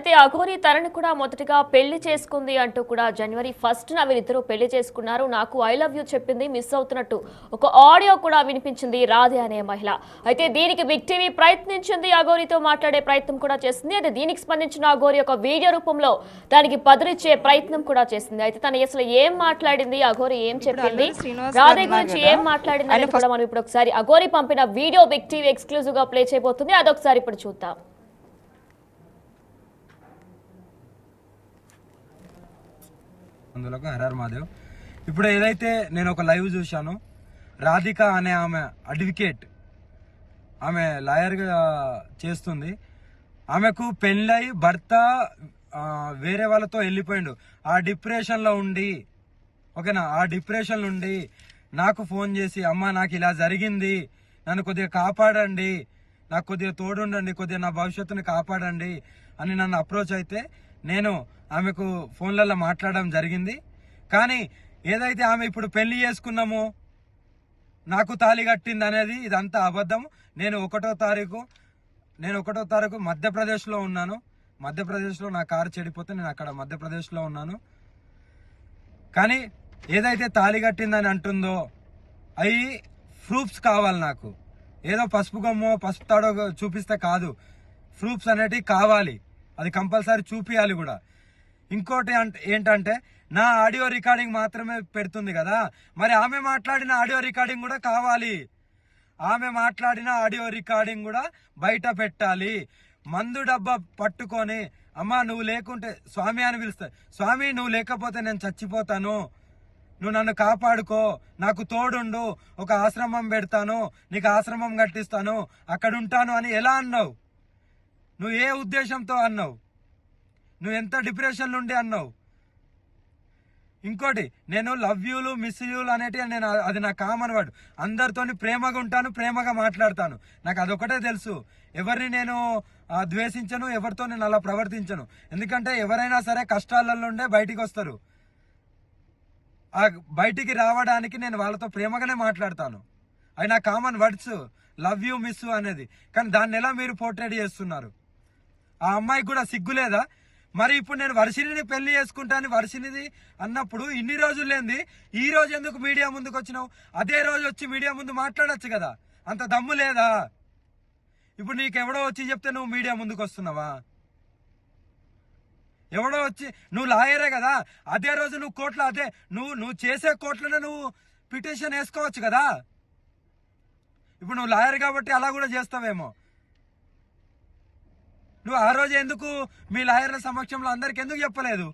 అయితే అఘోరి తనని కూడా మొదటగా పెళ్లి చేసుకుంది అంటూ కూడా జనవరి 1న వీరిద్దరూ పెళ్లి చేసుకున్నారు. నాకు ఐ లవ్ యూ చెప్పింది, మిస్ అవుతున్నట్టు ఒక ఆడియో కూడా వినిపించింది రాధే అనే మహిళ. అయితే దీనికి బిగ్ టీవీ ప్రయత్నించింది, అఘోరితో మాట్లాడే ప్రయత్నం కూడా చేసింది. అయితే దీనికి స్పందించిన అఘోరి ఒక వీడియో రూపంలో దానికి బదులిచ్చే ప్రయత్నం కూడా చేసింది. అయితే తను అసలు ఏం మాట్లాడింది, అఘోరి ఏం చెప్పింది, రాధే గురించి ఏం మాట్లాడింది అనేది కూడా మనం ఇప్పుడు ఒకసారి అఘోరి పంపిన వీడియో బిగ్ టీవీ ఎక్స్క్లూజివ్ గా ప్లే చేయబోతుంది. అదొకసారి ఇప్పుడు చూద్దాం. అందులోకి హరర్ మాదేవ్. ఇప్పుడు ఏదైతే నేను ఒక లైవ్ చూశాను, రాధిక అనే ఆమె అడ్వకేట్, ఆమె లాయర్గా చేస్తుంది. ఆమెకు పెళ్ళై భర్త వేరే వాళ్ళతో వెళ్ళిపోయిండు. ఆ డిప్రెషన్లో ఉండి, ఓకేనా, ఆ డిప్రెషన్ నుండి నాకు ఫోన్ చేసి, అమ్మ నాకు ఇలా జరిగింది, నన్ను కొద్దిగా కాపాడండి, నాకు కొద్దిగా తోడుండండి, కొద్దిగా నా భవిష్యత్తుని కాపాడండి అని నన్ను అప్రోచ్ అయితే నేను ఆమెకు ఫోన్లలో మాట్లాడడం జరిగింది. కానీ ఏదైతే ఆమె ఇప్పుడు పెళ్లి చేసుకున్నామో, నాకు తాళి కట్టింది అనేది ఇదంతా అబద్ధం. నేను ఒకటో తారీఖు మధ్యప్రదేశ్లో ఉన్నాను. మధ్యప్రదేశ్లో నా కారు చెడిపోతే నేను అక్కడ మధ్యప్రదేశ్లో ఉన్నాను. కానీ ఏదైతే తాళి కట్టిందని అంటుందో అవి ప్రూఫ్స్ కావాలి నాకు. ఏదో పసుపు గమ్మో పసుపు తాడో చూపిస్తే కాదు, ప్రూఫ్స్ అనేటివి కావాలి. అది కంపల్సరీ చూపియాలి కూడా. ఇంకోటి ఏంటంటే నా ఆడియో రికార్డింగ్ మాత్రమే పెడుతుంది కదా, మరి ఆమె మాట్లాడిన ఆడియో రికార్డింగ్ కూడా కావాలి. ఆమె మాట్లాడిన ఆడియో రికార్డింగ్ కూడా బయట పెట్టాలి. మందు డబ్బా పట్టుకొని, అమ్మా నువ్వు లేకుంటే స్వామి అని పిలుస్తా, స్వామి నువ్వు లేకపోతే నేను చచ్చిపోతాను, నువ్వు నన్ను కాపాడుకో, నాకు తోడుండు, ఒక ఆశ్రమం పెడతాను, నీకు ఆశ్రమం కట్టిస్తాను, అక్కడ ఉంటాను అని ఎలా అన్నావు? నువ్వు ఏ ఉద్దేశంతో అన్నావు? నువ్వు ఎంత డిప్రెషన్ నుండి అన్నావు? ఇంకోటి, నేను లవ్ యూలు మిస్ యూలు అనేటివి నేను అది నా కామన్ వర్డ్. అందరితోని ప్రేమగా ఉంటాను, ప్రేమగా మాట్లాడతాను. నాకు అదొకటే తెలుసు. ఎవరిని నేను ద్వేషించను, ఎవరితో నేను అలా ప్రవర్తించను. ఎందుకంటే ఎవరైనా సరే కష్టాలలో ఉండే బయటికి వస్తారు. ఆ బయటికి రావడానికి నేను వాళ్ళతో ప్రేమగానే మాట్లాడతాను. అవి నా common words, love you miss అనేది. కానీ దాన్ని ఎలా మీరు పోర్ట్రేట్ చేస్తున్నారు? ఆ అమ్మాయికి కూడా సిగ్గులేదా? మరి ఇప్పుడు నేను వర్షిణిని పెళ్లి చేసుకుంటాను, వర్షిణిది అన్నప్పుడు ఇన్ని రోజులు లేంది ఈ రోజు ఎందుకు మీడియా ముందుకు వచ్చినావు? అదే రోజు వచ్చి మీడియా ముందు మాట్లాడచ్చు కదా, అంత దమ్ము లేదా? ఇప్పుడు నీకెవడో వచ్చి చెప్తే నువ్వు మీడియా ముందుకు వస్తున్నావా? ఎవడో వచ్చి, నువ్వు లాయరే కదా, అదే రోజు నువ్వు కోర్టులో, అదే నువ్వు చేసే కోర్టులోనే నువ్వు పిటిషన్ వేసుకోవచ్చు కదా. ఇప్పుడు నువ్వు లాయర్ కాబట్టి అలా కూడా చేస్తావేమో. నువ్వు ఆ రోజు ఎందుకు మీ లాయర్ల సమక్షంలో అందరికి ఎందుకు చెప్పలేదు?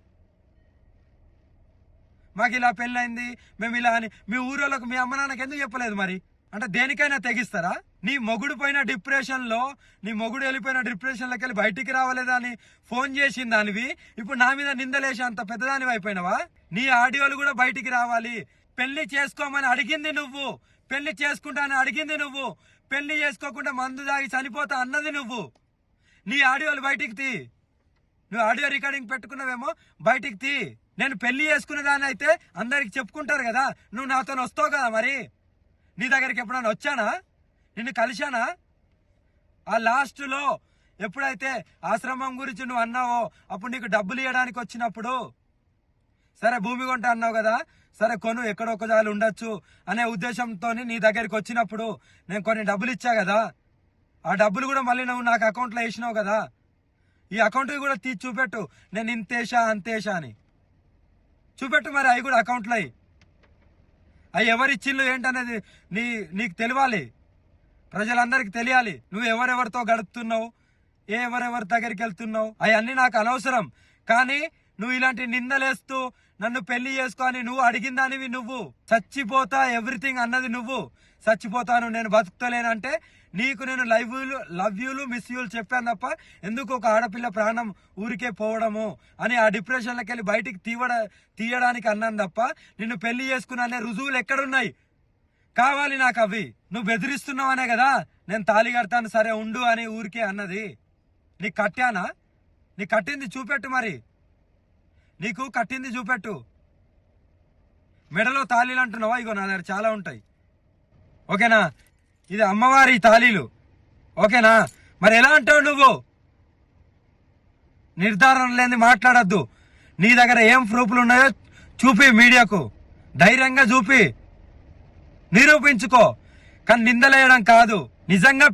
మాకు ఇలా పెళ్ళైంది, మేము ఇలా అని మీ ఊరోళ్ళకు, మీ అమ్మ నాన్నకి ఎందుకు చెప్పలేదు? మరి అంటే దేనికైనా తెగిస్తారా? నీ మొగుడు పోయిన డిప్రెషన్లో, నీ మొగుడు వెళ్ళిపోయిన డిప్రెషన్లోకి వెళ్ళి బయటికి రావలేదా అని ఫోన్ చేసిన దానివి ఇప్పుడు నా మీద నిందలేసి అంత పెద్దదానివి అయిపోయినావా? నీ ఆడియోలు కూడా బయటికి రావాలి. పెళ్లి చేసుకోమని అడిగింది నువ్వు, పెళ్లి చేసుకుంటానని అడిగింది నువ్వు, పెళ్లి చేసుకోకుండా మందు తాగి చనిపోతా అన్నది నువ్వు. నీ ఆడియోలు బయటికి తీ. నువ్వు ఆడియో రికార్డింగ్ పెట్టుకున్నావేమో, బయటికి తీ. నేను పెళ్లి చేసుకునేదాన్ని అయితే అందరికి చెప్పుకుంటారు కదా, నువ్వు నాతో వస్తావు కదా. మరి నీ దగ్గరికి ఎప్పుడైనా వచ్చానా? నిన్ను కలిశానా? ఆ లాస్ట్లో ఎప్పుడైతే ఆశ్రమం గురించి నువ్వు అన్నావో అప్పుడు నీకు డబ్బులు ఇవ్వడానికి వచ్చినప్పుడు, సరే భూమి కొంట అన్నావు కదా, సరే కొను, ఎక్కడో ఒక జాలు ఉండొచ్చు అనే ఉద్దేశంతో నీ దగ్గరికి వచ్చినప్పుడు నేను కొన్ని డబ్బులు ఇచ్చా కదా, ఆ డబ్బులు కూడా మళ్ళీ నువ్వు నాకు అకౌంట్లో వేసినావు కదా. ఈ అకౌంట్ కూడా తీసి చూపెట్టు, నేను ఇంతేషా అంతేషా అని చూపెట్టు. మరి అవి కూడా అకౌంట్లో అవి ఎవరిచ్చిళ్ళు ఏంటనేది నీకు తెలియాలి, ప్రజలందరికీ తెలియాలి. నువ్వు ఎవరెవరితో గడుపుతున్నావు, ఎవరెవరి దగ్గరికి వెళ్తున్నావు, అవన్నీ నాకు అనవసరం. కానీ నువ్వు ఇలాంటి నిందలేస్తూ నన్ను పెళ్లి చేసుకొని నువ్వు అడిగిన దానివి, నువ్వు చచ్చిపోతా ఎవ్రీథింగ్ అన్నది నువ్వు. చచ్చిపోతాను, నేను బతుకుతలేనంటే నీకు నేను లవ్ యూలు మిస్ యూలు చెప్పాను తప్ప ఎందుకు ఒక ఆడపిల్ల ప్రాణం ఊరికే పోవడము అని ఆ డిప్రెషన్లోకి వెళ్ళి బయటికి తీయడానికి అన్నాను తప్ప నిన్ను పెళ్లి చేసుకున్నా అనే రుజువులు ఎక్కడున్నాయి? కావాలి నాకు అవి. నువ్వు బెదిరిస్తున్నావు అనే కదా నేను తాళి కడతాను, సరే ఉండు అని ఊరికే అన్నది. నీకు కట్టానా? నీకు కట్టింది చూపెట్టు. మరి నీకు కట్టింది చూపెట్టు. మెడలో తాళీలు అంటున్నావా? ఇగో నా దగ్గర చాలా ఉంటాయి, ఓకేనా? ఇది అమ్మవారి తాళీలు, ఓకేనా? మరి ఎలా అంటావు నువ్వు? నిర్ధారణ లేని మాట్లాడద్దు. నీ దగ్గర ఏం ప్రూఫ్లు ఉన్నాయో చూపి, మీడియాకు ధైర్యంగా చూపి నిరూపించుకో. కానీ నిందలేయడం కాదు. నిజంగా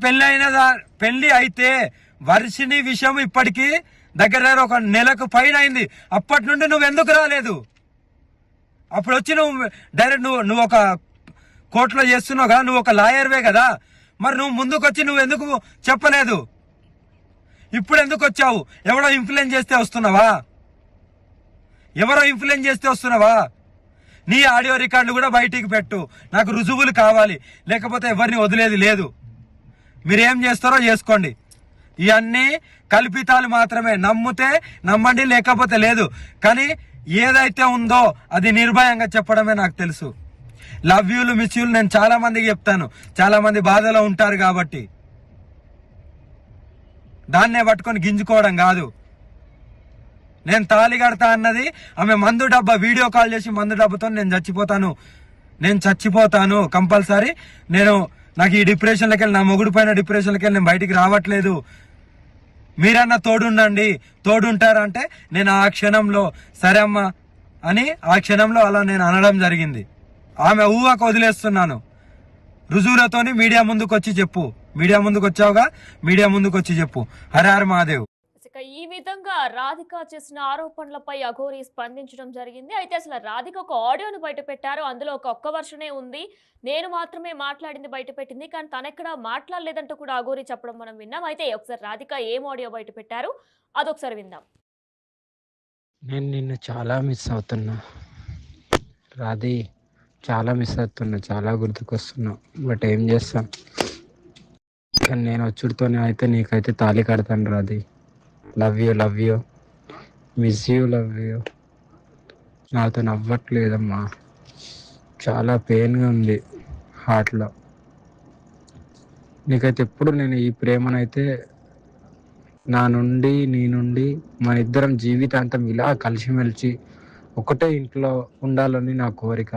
పెళ్లి అయితే వర్షిని విషయం ఇప్పటికీ దగ్గర ఒక నెలకు పైన అయింది. అప్పటి నుండి నువ్వు ఎందుకు రాలేదు? అప్పుడు వచ్చి నువ్వు డైరెక్ట్ నువ్వు ఒక కోర్టులో చేస్తున్నావు కదా, నువ్వు ఒక లాయర్వే కదా, మరి నువ్వు ముందుకు వచ్చి నువ్వు ఎందుకు చెప్పలేదు? ఇప్పుడు ఎందుకు వచ్చావు? ఎవరో ఇన్ఫ్లుయెన్స్ చేస్తే వస్తున్నావా? నీ ఆడియో రికార్డులు కూడా బయటికి పెట్టు, నాకు రుజువులు కావాలి, లేకపోతే ఎవరిని వదిలేది లేదు. మీరేం చేస్తారో చేసుకోండి. ఇవన్నీ కల్పితాలు మాత్రమే. నమ్మితే నమ్మండి, లేకపోతే లేదు. కానీ ఏదైతే ఉందో అది నిర్భయంగా చెప్పడమే నాకు తెలుసు. లవ్ యూలు, మిస్ యూలు నేను చాలా మందికి చెప్తాను. చాలా మంది బాధలో ఉంటారు కాబట్టి దాన్నే పట్టుకొని గింజుకోవడం కాదు. నేను తాళి కడతా అన్నది ఆమె మందు డబ్బా వీడియో కాల్ చేసి మందు డబ్బాతో నేను చచ్చిపోతాను కంపల్సరీ. నాకు ఈ డిప్రెషన్లోకి వెళ్ళి, నా మొగుడు పైన డిప్రెషన్లోకి వెళ్ళి నేను బయటికి రావట్లేదు, మీరన్నా తోడుంటారంటే నేను ఆ క్షణంలో సరే అమ్మా అని ఆ క్షణంలో అలా నేను అనడం జరిగింది. ఆమె ఊహకు వదిలేస్తున్నాను. రుజువులతోని మీడియా ముందుకు వచ్చి చెప్పు. మీడియా ముందుకు వచ్చావుగా, మీడియా ముందుకు వచ్చి చెప్పు. హర హర మహాదేవ్. ఈ విధంగా రాధిక చేసిన ఆరోపణలపై అఘోరి స్పందించడం జరిగింది. అయితే అసలు రాధిక ఒక ఆడియోను బయట పెట్టారు. అందులో ఒక్క వర్షనే ఉంది. నేను మాత్రమే మాట్లాడింది బయట పెట్టింది, కానీ తనెక్కడ మాట్లాడలేదంటూ కూడా అఘోరి చెప్పడం మనం విన్నాం. అయితే ఒకసారి రాధిక ఏం ఆడియో బయట పెట్టారు అదొకసారి విందాం. నేను నిన్ను చాలా మిస్ అవుతున్నా రాధి, చాలా మిస్ అవుతున్నా, చాలా గుర్తుకొస్తున్నా. బట్ ఏం చేస్తాం, కానీ నేను వచ్చుడితోనే అయితే నీకైతే తాళి కడతాను Radhi. Love you, miss you, love you. నాతో నవ్వట్లేదమ్మా, చాలా పెయిన్గా ఉంది హార్ట్లో. నీకైతే ఎప్పుడు నేను ఈ ప్రేమనైతే నీ నుండి మన ఇద్దరం జీవితాంతం ఇలా కలిసిమెలిసి ఒకటే ఇంట్లో ఉండాలని నా కోరిక.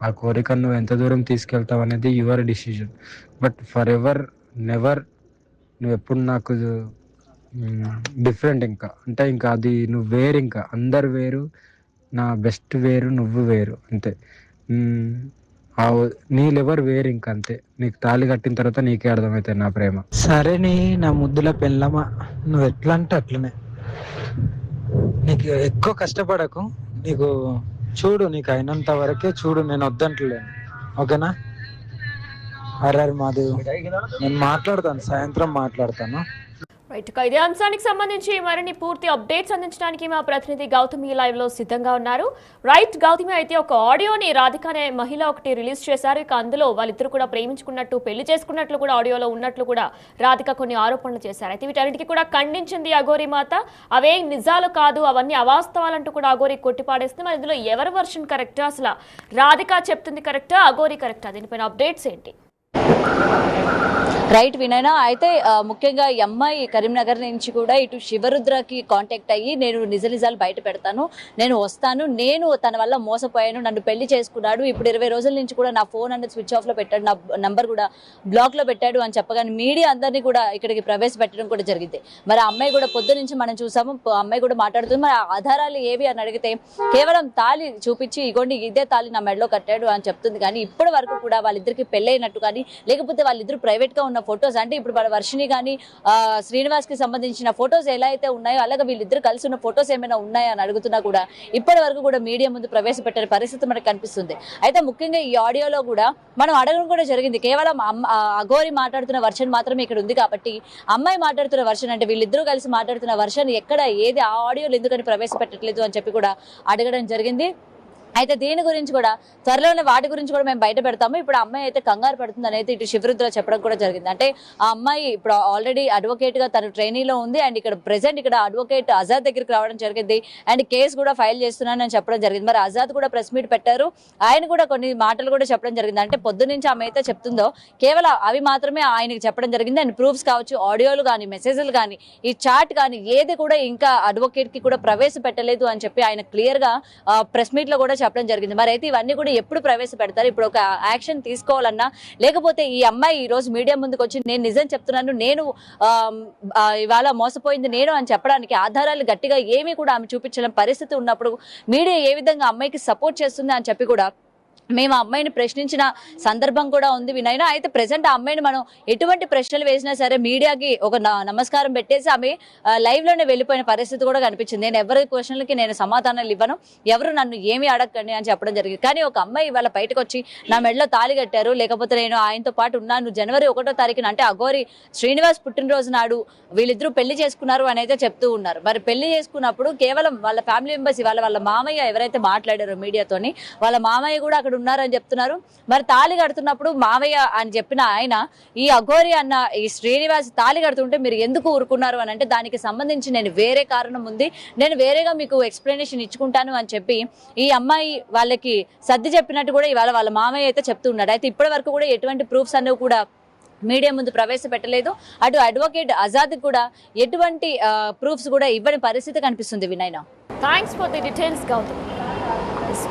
ఆ కోరికను నువ్వు ఎంత దూరం తీసుకెళ్తావు అనేది your decision. But for ever never నువ్వు ఎప్పుడు నాకు డిఫరెంట్. ఇంకా అది నువ్వు వేరు, ఇంకా అందరు వేరు, నా బెస్ట్ వేరు, నువ్వు వేరు, అంతే. నీ లెవర్ వేరు, ఇంకా అంతే. నీకు తాళి కట్టిన తర్వాత నీకే అర్థమవుతుంది నా ప్రేమ. సరే నా ముద్దుల పెళ్ళమా, నువ్వు ఎట్లా అంటే అట్లనే. నీకు ఎక్కువ కష్టపడకు, నీకు చూడు, నీకు అయినంత వరకే చూడు, నేను వద్దంటలేను, ఓకేనా? హర్రర్ మాధవ్, నేను మాట్లాడతాను, సాయంత్రం మాట్లాడతాను. రైట్, ఇదే అంశానికి సంబంధించి మరిన్ని పూర్తి అప్డేట్స్ అందించడానికి మా ప్రతినిధి గౌతమి లైవ్ లో సిద్ధంగా ఉన్నారు. రైట్ గౌతమి, అయితే ఒక ఆడియోని రాధిక అనే మహిళ ఒకటి రిలీజ్ చేశారు. ఇక అందులో వాళ్ళిద్దరు కూడా ప్రేమించుకున్నట్టు, పెళ్లి చేసుకున్నట్లు కూడా ఆడియోలో ఉన్నట్లు కూడా రాధిక కొన్ని ఆరోపణలు చేశారు. అయితే వీటన్నిటికీ కూడా ఖండించింది అఘోరి మాత. అవే నిజాలు కాదు, అవన్నీ అవాస్తవాలంటూ కూడా అఘోరి కొట్టిపాడేస్తుంది. మరి ఇందులో ఎవరి వర్షన్ కరెక్టా, అసలు రాధిక చెప్తుంది కరెక్టా, అఘోరి కరెక్టా, దీనిపైన అప్డేట్స్ ఏంటి? రైట్ వినయనా, అయితే ముఖ్యంగా ఈ అమ్మాయి కరీంనగర్ నుంచి కూడా ఇటు శివరుద్రకి కాంటాక్ట్ అయ్యి నేను నిజాలు బయట పెడతాను, నేను వస్తాను, నేను తన వల్ల మోసపోయాను, నన్ను పెళ్లి చేసుకున్నాడు, ఇప్పుడు 20 రోజుల నుంచి కూడా నా ఫోన్ అనేది స్విచ్ ఆఫ్ లో పెట్టాడు, నా నంబర్ కూడా బ్లాక్ లో పెట్టాడు అని చెప్పగానే మీడియా అందరినీ కూడా ఇక్కడికి ప్రవేశపెట్టడం కూడా జరిగింది. మరి ఆ అమ్మాయి కూడా పొద్దు నుంచి మనం చూసాము, అమ్మాయి కూడా మాట్లాడుతుంది. మరి ఆధారాలు ఏవి అని అడిగితే కేవలం తాళి చూపించి ఇగోండి ఇదే తాళి నా మెడలో కట్టాడు అని చెప్తుంది. కానీ ఇప్పటి వరకు కూడా వాళ్ళిద్దరికి పెళ్ళైనట్టు కానీ, లేకపోతే వాళ్ళిద్దరు ప్రైవేట్ గా ఉన్న ఫొటోస్, అంటే ఇప్పుడు వర్షిని కానీ శ్రీనివాస్ కి సంబంధించిన ఫొటోస్ ఎలా అయితే ఉన్నాయో అలాగే వీళ్ళిద్దరు కలిసి ఉన్న ఫొటోస్ ఏమైనా ఉన్నాయా అని అడుగుతున్నా కూడా ఇప్పటి వరకు కూడా మీడియా ముందు ప్రవేశపెట్టే పరిస్థితి మనకు కనిపిస్తుంది. అయితే ముఖ్యంగా ఈ ఆడియోలో కూడా మనం అడగడం కూడా జరిగింది, కేవలం అఘోరి మాట్లాడుతున్న వర్షన్ మాత్రమే ఇక్కడ ఉంది కాబట్టి అమ్మాయి మాట్లాడుతున్న వర్షన్, అంటే వీళ్ళిద్దరూ కలిసి మాట్లాడుతున్న వర్షన్ ఎక్కడ ఏది ఆ ఆడియోలు ఎందుకని ప్రవేశపెట్టట్లేదు అని చెప్పి కూడా అడగడం జరిగింది. అయితే దీని గురించి కూడా త్వరలోనే వాటి గురించి కూడా మేము బయట పెడతాము. ఇప్పుడు అమ్మాయి అయితే కంగారు పడుతుంది అనేది ఇటు శివరుద్ర చెప్పడం కూడా జరిగింది. అంటే ఆ అమ్మాయి ఇప్పుడు ఆల్రెడీ అడ్వకేట్ గా తను ట్రైనీలో ఉంది, అండ్ ఇక్కడ ప్రెసెంట్ ఇక్కడ అడ్వకేట్ ఆజాద్ దగ్గరికి రావడం జరిగింది, అండ్ కేసు కూడా ఫైల్ చేస్తున్నానని చెప్పడం జరిగింది. మరి ఆజాద్ కూడా ప్రెస్ మీట్ పెట్టారు, ఆయన కూడా కొన్ని మాటలు కూడా చెప్పడం జరిగింది. అంటే పొద్దు నుంచి ఆమె అయితే చెప్తుందో కేవలం అవి మాత్రమే ఆయనకి చెప్పడం జరిగింది, అండ్ ప్రూఫ్స్ కావచ్చు, ఆడియోలు కానీ, మెసేజ్లు కానీ, ఈ చాట్ కానీ ఏది కూడా ఇంకా అడ్వకేట్ కి కూడా ప్రవేశపెట్టలేదు అని చెప్పి ఆయన క్లియర్ గా ప్రెస్ మీట్ లో కూడా చెప్పడం జరిగింది. మరి అయితే ఇవన్నీ కూడా ఎప్పుడు ప్రవేశపెడతారు? ఇప్పుడు ఒక యాక్షన్ తీసుకోవాలన్నా, లేకపోతే ఈ అమ్మాయి ఈ రోజు మీడియా ముందుకు వచ్చి నేను నిజం చెప్తున్నాను, నేను ఇవాళ మోసపోయింది నేను అని చెప్పడానికి ఆధారాలు గట్టిగా ఏమీ కూడా ఆమె చూపించలేని పరిస్థితి ఉన్నప్పుడు మీడియా ఏ విధంగా అమ్మాయికి సపోర్ట్ చేస్తుంది అని చెప్పి కూడా మేము ఆ అమ్మాయిని ప్రశ్నించిన సందర్భం కూడా ఉంది వినయన. అయితే ప్రెసెంట్ ఆ అమ్మాయిని మనం ఎటువంటి ప్రశ్నలు వేసినా సరే మీడియాకి ఒక నమస్కారం పెట్టేసి ఆమె లైవ్ లోనే వెళ్ళిపోయిన పరిస్థితి కూడా కనిపించింది. నేను ఎవరి క్వశ్చన్లకి నేను సమాధానాలు ఇవ్వను, ఎవరు నన్ను ఏమీ అడగండి అని చెప్పడం జరిగింది. కానీ ఒక అమ్మాయి ఇవాళ బయటకు వచ్చి నా మెడలో తాళి కట్టారు, లేకపోతే నేను ఆయనతో పాటు ఉన్నాను, జనవరి 1వ తారీఖున అంటే అఘోరి శ్రీనివాస్ పుట్టినరోజు నాడు వీళ్ళిద్దరూ పెళ్లి చేసుకున్నారు అని అయితే చెప్తూ ఉన్నారు. మరి పెళ్లి చేసుకున్నప్పుడు కేవలం వాళ్ళ ఫ్యామిలీ మెంబర్స్, వాళ్ళ మామయ్య ఎవరైతే మాట్లాడారో మీడియాతోని, వాళ్ళ మామయ్య కూడా అక్కడ ఉన్నారని చెప్తున్నారు. మరి తాళి కడుతున్నప్పుడు మావయ్య అని చెప్పిన ఆయన ఈ అఘోరి అన్న ఈ శ్రీనివాస్ తాళి కడుతుంటే మీరు ఎందుకు ఊరుకున్నారు అని అంటే, దానికి సంబంధించి నేను వేరే కారణం ఉంది, నేను వేరేగా మీకు ఎక్స్ప్లెనేషన్ ఇచ్చుకుంటాను అని చెప్పి ఈ అమ్మాయి వాళ్ళకి సర్ది చెప్పినట్టు కూడా ఇవాళ వాళ్ళ మామయ్య అయితే చెప్తున్నాడు. అయితే ఇప్పటి వరకు కూడా ఎటువంటి ప్రూఫ్స్ అనేవి కూడా మీడియా ముందు ప్రవేశపెట్టలేదు. అటు అడ్వకేట్ ఆజాద్ కూడా ఎటువంటి ప్రూఫ్స్ కూడా ఇవ్వని పరిస్థితి కనిపిస్తుంది వినయన. Thanks for the details Gautam.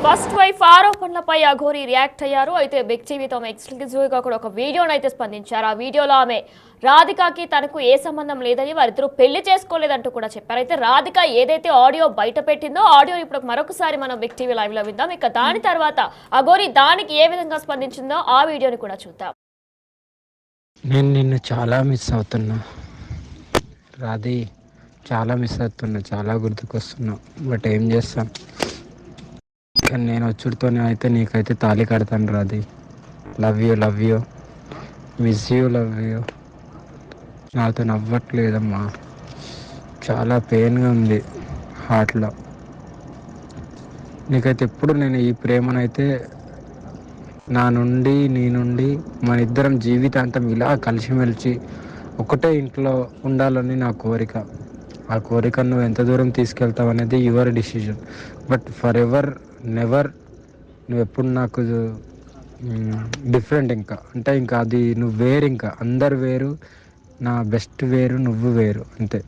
First wife ఆరోపణలపై అఘోరి రియాక్ట్ అయ్యారు. అయితే బిగ్ టీవీతో ఎక్స్క్లూజివ్గా కూడా ఒక వీడియోను అయితే స్పందించారు. ఆ వీడియోలో ఆమె రాధికాకి తనకు ఏ సంబంధం లేదని, వారిద్దరూ పెళ్లి చేసుకోలేదంటూ కూడా చెప్పారు. అయితే రాధిక ఏదైతే ఆడియో బయట పెట్టిందో ఆడియో ఇప్పుడు మరొకసారి మనం బిగ్ టీవీ లైవ్ లో విందాం. ఇక దాని తర్వాత అఘోరి దానికి ఏ విధంగా స్పందించిందో ఆ వీడియోని కూడా చూద్దాం. నేను నిన్ను చాలా మిస్ అవుతున్నా రాధి, చాలా మిస్ అవుతున్నా, చాలా గుర్తుకొస్తున్నా. బట్ ఏం చేస్తాను, కానీ నేను వచ్చుడితోనే అయితే నీకైతే తాళి కడతాను Radhi. Love you miss you, love you. నాతో నవ్వట్లేదమ్మా, చాలా పెయిన్గా ఉంది హార్ట్లో. నీకైతే ఎప్పుడు నేను ఈ ప్రేమనైతే నీ నుండి మన ఇద్దరం జీవితాంతం ఇలా కలిసిమెలిసి ఒకటే ఇంట్లో ఉండాలని నా కోరిక. ఆ కోరిక నువ్వు ఎంత దూరం తీసుకెళ్తావు అనేది your decision. But for ever never నువ్వు ఎప్పుడు నాకు డిఫరెంట్, ఇంకా అది నువ్వు వేరు, ఇంకా అందరు వేరు, నా బెస్ట్ వేరు, నువ్వు వేరు, అంతే.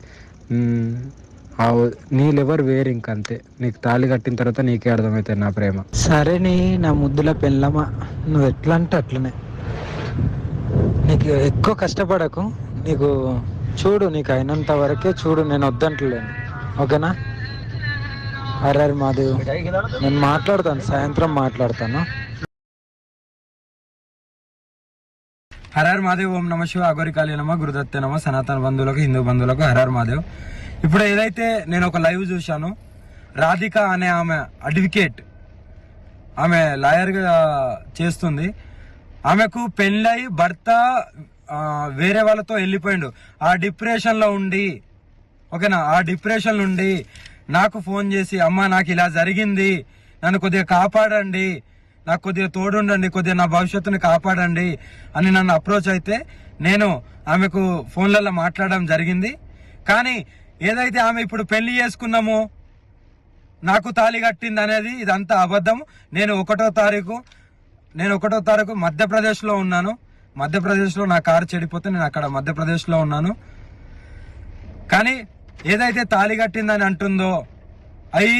నీ లెవర్ వేరు, ఇంకా అంతే. నీకు తాళి కట్టిన తర్వాత నీకే అర్థమవుతుంది నా ప్రేమ. సరే నా ముద్దుల పెళ్ళమా, నువ్వు ఎట్లా అంటే అట్లనే. నీకు ఎక్కువ కష్టపడకు, నీకు చూడు, నీకు అయినంత వరకే చూడు, నేను వద్దంటలేను, ఓకేనా? అరే మాదేవ్, నేను మాట్లాడతాను, సాయంత్రం మాట్లాడతాను. హరహర్ మహాదేవ్. ఓం నమ శివ, అఘోరి కాళీ నమ, గురుదత్తే నమ, సనాతన బంధువులకు, హిందూ బంధువులకు హరహర్ మహాదేవ్. ఇప్పుడు ఏదైతే నేను ఒక లైవ్ చూశాను, రాధిక అనే ఆమె అడ్వకేట్, ఆమె లాయర్గా చేస్తుంది. ఆమెకు పెళ్ళై భర్త వేరే వాళ్ళతో వెళ్ళిపోయిండు. ఆ డిప్రెషన్లో ఉండి, ఓకేనా, ఆ డిప్రెషన్ నుండి నాకు ఫోన్ చేసి, అమ్మ నాకు ఇలా జరిగింది, నన్ను కొద్దిగా కాపాడండి, నాకు కొద్దిగా తోడుండండి, కొద్దిగా నా భవిష్యత్తుని కాపాడండి అని నన్ను అప్రోచ్ అయితే నేను ఆమెకు ఫోన్లలో మాట్లాడడం జరిగింది. కానీ ఏదైతే ఆమె ఇప్పుడు పెళ్లి చేసుకున్నామో, నాకు తాళి కట్టింది అనేది ఇదంతా అబద్ధం. నేను 1వ తారీఖు మధ్యప్రదేశ్లో ఉన్నాను. మధ్యప్రదేశ్లో నా కారు చెడిపోతే నేను అక్కడ మధ్యప్రదేశ్లో ఉన్నాను. కానీ ఏదైతే తాళి కట్టిందని అంటుందో అవి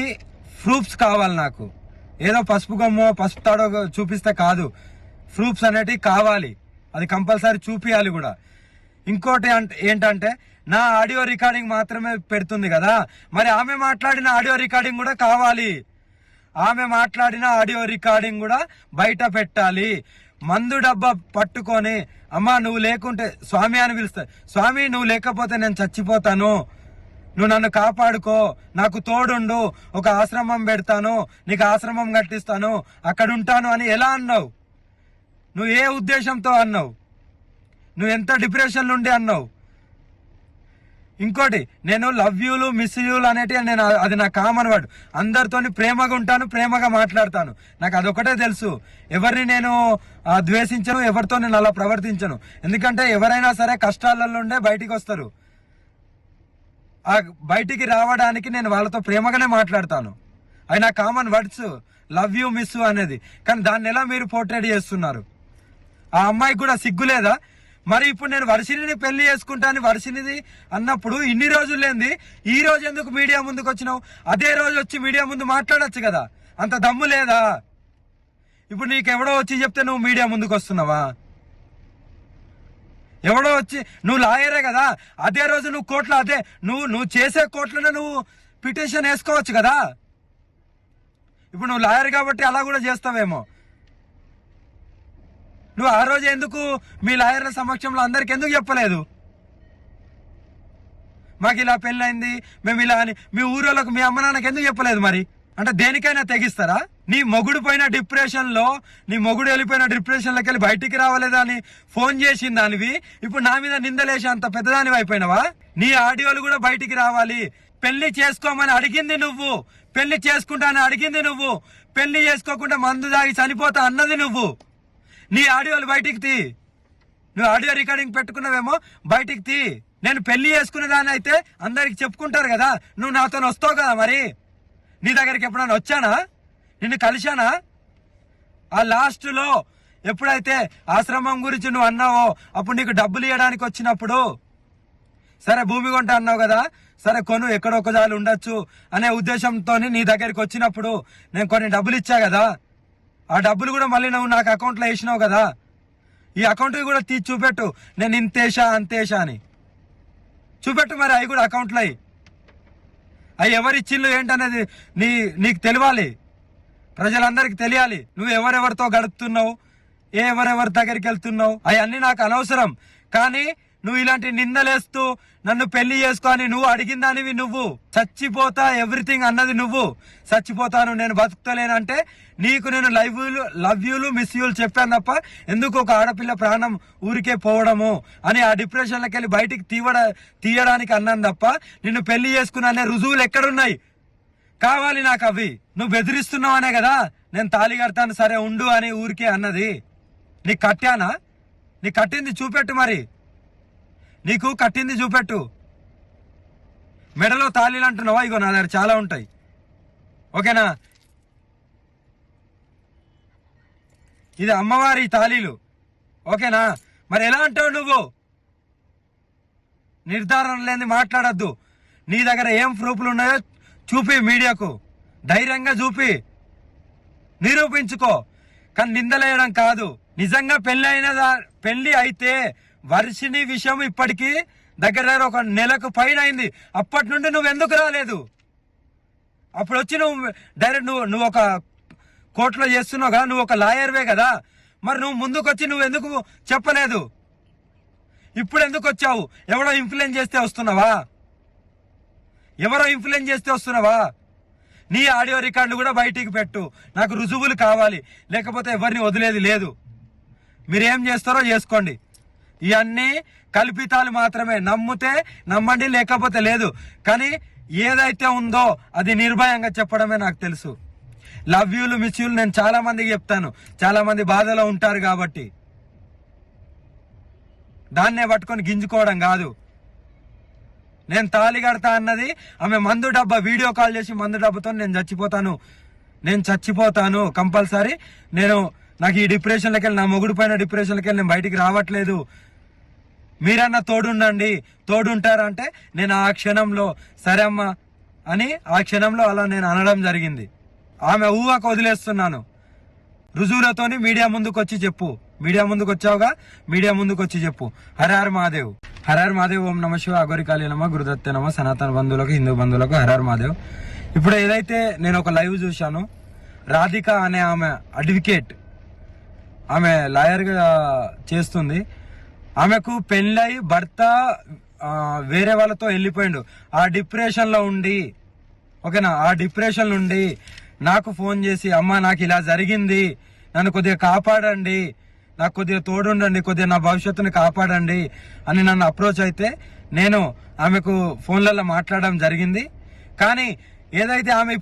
ప్రూఫ్స్ కావాలి నాకు. ఏదో పసుపు గమ్మో పసుపు తాడో చూపిస్తే కాదు, ప్రూఫ్స్ అనేటివి కావాలి, అది కంపల్సరీ చూపియాలి కూడా. ఇంకోటి ఏంటంటే నా ఆడియో రికార్డింగ్ మాత్రమే పెడుతుంది కదా, మరి ఆమె మాట్లాడిన ఆడియో రికార్డింగ్ కూడా కావాలి. ఆమె మాట్లాడిన ఆడియో రికార్డింగ్ కూడా బయట పెట్టాలి. మందు డబ్బా పట్టుకొని, అమ్మా నువ్వు లేకుంటే, స్వామి అని పిలుస్తా, స్వామి నువ్వు లేకపోతే నేను చచ్చిపోతాను, నువ్వు నన్ను కాపాడుకో, నాకు తోడుండు, ఒక ఆశ్రమం పెడతాను, నీకు ఆశ్రమం కట్టిస్తాను, అక్కడ ఉంటాను అని ఎలా అన్నావు? నువ్వు ఏ ఉద్దేశంతో అన్నావు? నువ్వు ఎంత డిప్రెషన్ నుండి అన్నావు? ఇంకోటి, నేను లవ్ యూలు మిస్ యూలు అనేటివి నేను, అది నా కామన్ వర్డ్. అందరితోని ప్రేమగా ఉంటాను, ప్రేమగా మాట్లాడతాను, నాకు అదొకటే తెలుసు. ఎవరిని నేను ద్వేషించను, ఎవరితో నేను అలా ప్రవర్తించను. ఎందుకంటే ఎవరైనా సరే కష్టాలలో ఉండే బయటికి వస్తారు. ఆ బయటికి రావడానికి నేను వాళ్ళతో ప్రేమగానే మాట్లాడతాను. అవి నా common words, love you miss అనేది. కానీ దాన్ని ఎలా మీరు పోర్ట్రేట్ చేస్తున్నారు? ఆ అమ్మాయికి కూడా సిగ్గులేదా? మరి ఇప్పుడు నేను వర్షిణిని పెళ్లి చేసుకుంటాను, వర్షిణిది అన్నప్పుడు ఇన్ని రోజులు లేంది ఈ రోజు ఎందుకు మీడియా ముందుకు వచ్చినావు? అదే రోజు వచ్చి మీడియా ముందు మాట్లాడొచ్చు కదా. అంత దమ్ము లేదా? ఇప్పుడు నీకెవడో వచ్చి చెప్తే నువ్వు మీడియా ముందుకు వస్తున్నావా? ఎవడో వచ్చి, నువ్వు లాయరే కదా, అదే రోజు నువ్వు కోర్టులో అదే నువ్వు చేసే కోర్టులోనే నువ్వు పిటిషన్ వేసుకోవచ్చు కదా. ఇప్పుడు నువ్వు లాయర్ కాబట్టి అలా కూడా చేస్తావేమో. నువ్వు ఆ రోజు ఎందుకు మీ లాయర్ల సమక్షంలో అందరికి ఎందుకు చెప్పలేదు? మాకు ఇలా పెళ్ళైంది, మేము ఇలా అని మీ ఊరోళ్ళకు మీ అమ్మ నాన్నకి ఎందుకు చెప్పలేదు? మరి అంటే దేనికైనా తెగిస్తారా? నీ మొగుడు పోయిన డిప్రెషన్ లో, నీ మొగుడు వెళ్ళిపోయిన డిప్రెషన్ లోకి వెళ్ళి బయటికి రావలేదా అని ఫోన్ చేసిన దానివి ఇప్పుడు నా మీద నిందలేసి అంత పెద్దదానివి అయిపోయినావా? నీ ఆడియోలు కూడా బయటికి రావాలి. పెళ్లి చేసుకోమని అడిగింది నువ్వు, పెళ్లి చేసుకుంటా అని అడిగింది నువ్వు, పెళ్లి చేసుకోకుండా మందు దాగి చనిపోతా అన్నది నువ్వు. నీ ఆడియోలు బయటికి తీ. నువ్వు ఆడియో రికార్డింగ్ పెట్టుకున్నావేమో, బయటికి తీ. నేను పెళ్లి చేసుకునే దాన్ని అయితే అందరికి చెప్పుకుంటారు కదా, నువ్వు నాతో వస్తావు కదా. మరి నీ దగ్గరికి ఎప్పుడైనా వచ్చానా? నిన్ను కలిశానా? ఆ లాస్ట్ లో ఎప్పుడైతే ఆశ్రమం గురించి నువ్వు అన్నావో అప్పుడు నీకు డబ్బులు ఇవ్వడానికి వచ్చినప్పుడు, సరే భూమి కొంట అన్నావు కదా, సరే కొను, ఎక్కడొక్కదాలు ఉండొచ్చు అనే ఉద్దేశంతో నీ దగ్గరికి వచ్చినప్పుడు నేను కొన్ని డబ్బులు ఇచ్చా కదా. ఆ డబ్బులు కూడా మళ్ళీ నువ్వు నాకు అకౌంట్లో వేసినావు కదా. ఈ అకౌంట్ కూడా తీసి చూపెట్టు, నేను ఇంతేషా అంతేషా అని చూపెట్టు. మరి అవి కూడా అకౌంట్లో అవి ఎవరిచ్చిళ్ళు ఏంటనేది నీకు తెలియాలి, ప్రజలందరికీ తెలియాలి. నువ్వు ఎవరెవరితో గడుపుతున్నావు, ఎవరెవరి దగ్గరికి వెళ్తున్నావు, అవన్నీ నాకు అనవసరం. కానీ నువ్వు ఇలాంటి నిందలేస్తూ నన్ను పెళ్లి చేసుకొని నువ్వు అడిగిన దానివి నువ్వు. చచ్చిపోతా ఎవ్రీథింగ్ అన్నది నువ్వు. చచ్చిపోతాను, నేను బతుకుతలేనంటే నీకు నేను లవ్ యూలు మిస్ యూలు చెప్పాను తప్ప ఎందుకు ఒక ఆడపిల్ల ప్రాణం ఊరికే పోవడము అని ఆ డిప్రెషన్లోకి వెళ్ళి బయటికి తీయడానికి అన్నాను తప్ప నిన్ను పెళ్లి చేసుకున్నా అనే రుజువులు ఎక్కడున్నాయి? కావాలి నాకు అవి. నువ్వు బెదిరిస్తున్నావు అనే కదా నేను తాళి కడతాను, సరే ఉండు అని ఊరికే అన్నది. నీకు కట్టానా? నీకు కట్టింది చూపెట్టు. మరి నీకు కట్టింది చూపెట్టు. మెడలో తాళీలు అంటున్నావా? ఇగో నా దగ్గర చాలా ఉంటాయి, ఓకేనా? ఇది అమ్మవారి తాళీలు, ఓకేనా? మరి ఎలా అంటావు నువ్వు? నిర్ధారణ లేని మాట్లాడద్దు. నీ దగ్గర ఏం ప్రూఫ్లు ఉన్నాయో చూపి, మీడియాకు ధైర్యంగా చూపి, నిరూపించుకో. కానీ నిందలేయడం కాదు. నిజంగా పెళ్లి అయితే వర్షిని విషయం ఇప్పటికీ దగ్గర ఒక నెలకు పైన అయింది. అప్పటి నుండి నువ్వు ఎందుకు రాలేదు? అప్పుడు వచ్చి నువ్వు డైరెక్ట్ నువ్వు ఒక కోర్టులో చేస్తున్నావు కదా, నువ్వు ఒక లాయర్వే కదా, మరి నువ్వు ముందుకు వచ్చి నువ్వు ఎందుకు చెప్పలేదు? ఇప్పుడు ఎందుకు వచ్చావు? ఎవరో ఇన్ఫ్లుయెన్స్ చేస్తే వస్తున్నావా? ఎవరో ఇన్ఫ్లుయెన్స్ చేస్తే వస్తున్నావా? నీ ఆడియో రికార్డులు కూడా బయటికి పెట్టు, నాకు రుజువులు కావాలి, లేకపోతే ఎవరిని వదిలేది లేదు. మీరేం చేస్తారో చేసుకోండి. ఇవన్నీ కల్పితాలు మాత్రమే. నమ్మితే నమ్మండి, లేకపోతే లేదు. కానీ ఏదైతే ఉందో అది నిర్భయంగా చెప్పడమే నాకు తెలుసు. లవ్ యూలు మిస్ యూలు నేను చాలా మందికి చెప్తాను, చాలా మంది బాధలో ఉంటారు కాబట్టి. దాన్నే పట్టుకొని గింజుకోవడం కాదు. నేను తాళి కడతా అన్నది ఆమె మందు డబ్బా వీడియో కాల్ చేసి మందు డబ్బాతో నేను చచ్చిపోతాను కంపల్సరీ, నాకు ఈ డిప్రెషన్లోకి వెళ్ళి, నా మొగుడు పైన డిప్రెషన్లోకి వెళ్ళి నేను బయటికి రావట్లేదు, మీరన్నా తోడుంటారంటే నేను ఆ క్షణంలో సరే అమ్మా అని ఆ క్షణంలో అలా నేను అనడం జరిగింది. ఆమె ఊహకు వదిలేస్తున్నాను. రుజువులతోని మీడియా ముందుకు వచ్చి చెప్పు. మీడియా ముందుకు వచ్చావుగా, మీడియా ముందుకు వచ్చి చెప్పు. హరహర మహాదేవ్, హరహర మహాదేవ్, ఓం నమ శివ, అగోరికాళీ నమ, గురుదత్తే నమ, సనాతన బంధువులకు, హిందూ బంధువులకు హరహర మహాదేవ్. ఇప్పుడు ఏదైతే నేను ఒక లైవ్ చూశాను, రాధిక అనే ఆమె అడ్వకేట్, ఆమె లాయర్గా చేస్తుంది. ఆమెకు పెళ్ళై భర్త వేరే వాళ్ళతో వెళ్ళిపోయిండు. ఆ డిప్రెషన్లో ఉండి, ఓకేనా, ఆ డిప్రెషన్ నుండి నాకు ఫోన్ చేసి, అమ్మ నాకు ఇలా జరిగింది, నన్ను కొద్దిగా కాపాడండి, నాకు కొద్దిగా తోడుండండి, కొద్దిగా నా భవిష్యత్తుని కాపాడండి అని నన్ను అప్రోచ్ అయితే నేను ఆమెకు ఫోన్లలో మాట్లాడడం జరిగింది. కానీ ఏదైతే ఆమె ఇప్పుడు